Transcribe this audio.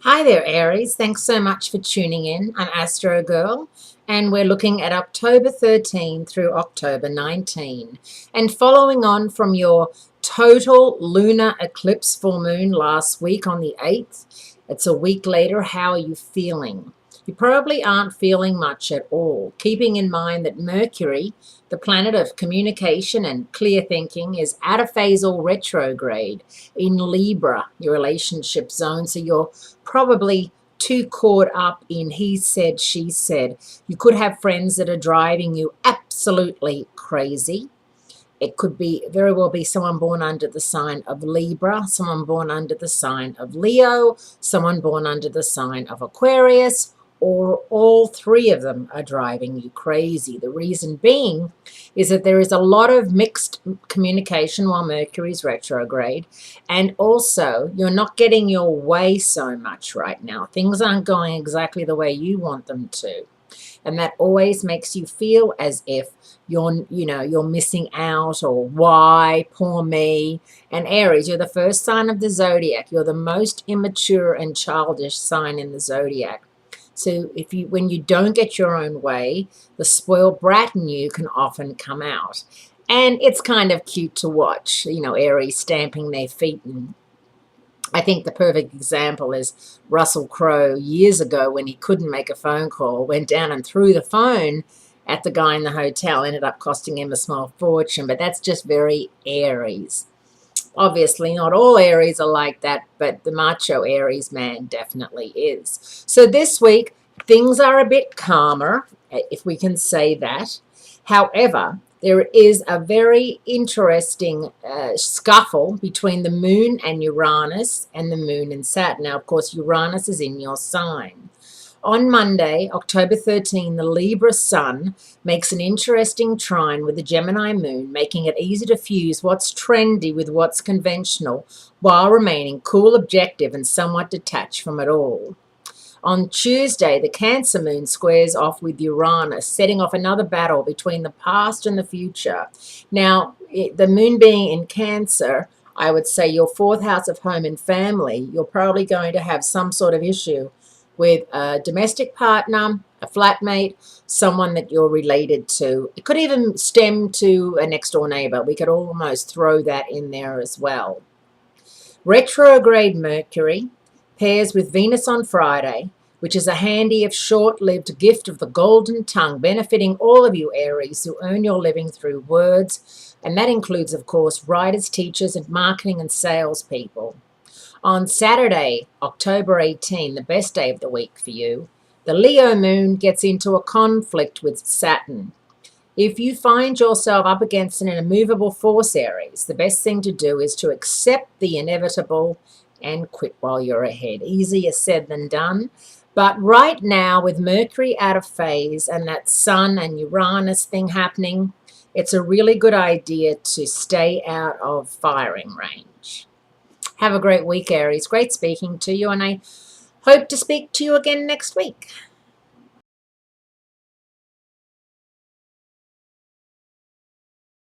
Hi there, Aries. Thanks so much for tuning in. I'm Astrogirl, and we're looking at October 13 through October 19. And following on from your total lunar eclipse full moon last week on the 8th, it's a week later. How are you feeling? You probably aren't feeling much at all, keeping in mind that Mercury, the planet of communication and clear thinking, is at a phasal retrograde in Libra, your relationship zone. So you're probably too caught up in he said, she said. You could have friends that are driving you absolutely crazy. It could be very well be someone born under the sign of Libra, someone born under the sign of Leo, someone born under the sign of Aquarius, or all three of them are driving you crazy. The reason being is that there is a lot of mixed communication while Mercury's retrograde, and also you're not getting your way so much right now. Things aren't going exactly the way you want them to. And that always makes you feel as if you're missing out, or why, poor me. And Aries, you're the first sign of the zodiac. You're the most immature and childish sign in the zodiac. So when you don't get your own way, the spoiled brat in you can often come out. And it's kind of cute to watch, Aries stamping their feet. And I think the perfect example is Russell Crowe years ago when he couldn't make a phone call, went down and threw the phone at the guy in the hotel, ended up costing him a small fortune. But that's just very Aries. Obviously, not all Aries are like that, but the macho Aries man definitely is. So this week, things are a bit calmer, if we can say that. However, there is a very interesting scuffle between the moon and Uranus and the moon and Saturn. Now, of course, Uranus is in your sign. On Monday, October 13, the Libra sun makes an interesting trine with the Gemini moon, making it easy to fuse what's trendy with what's conventional while remaining cool, objective, and somewhat detached from it all. On Tuesday, the Cancer moon squares off with Uranus, setting off another battle between the past and the future. Now, the moon being in Cancer, I would say your fourth house of home and family, you're probably going to have some sort of issue with a domestic partner, a flatmate, someone that you're related to. It could even stem to a next door neighbor. We could almost throw that in there as well. Retrograde Mercury pairs with Venus on Friday, which is a handy if short-lived gift of the golden tongue, benefiting all of you Aries who earn your living through words, and that includes, of course, writers, teachers, and marketing and sales people. On Saturday, October 18, the best day of the week for you, the Leo moon gets into a conflict with Saturn. If you find yourself up against an immovable force, Aries, the best thing to do is to accept the inevitable and quit while you're ahead. Easier said than done. But right now, with Mercury out of phase and that Sun and Uranus thing happening, it's a really good idea to stay out of firing range. Have a great week, Aries. Great speaking to you, and I hope to speak to you again next week.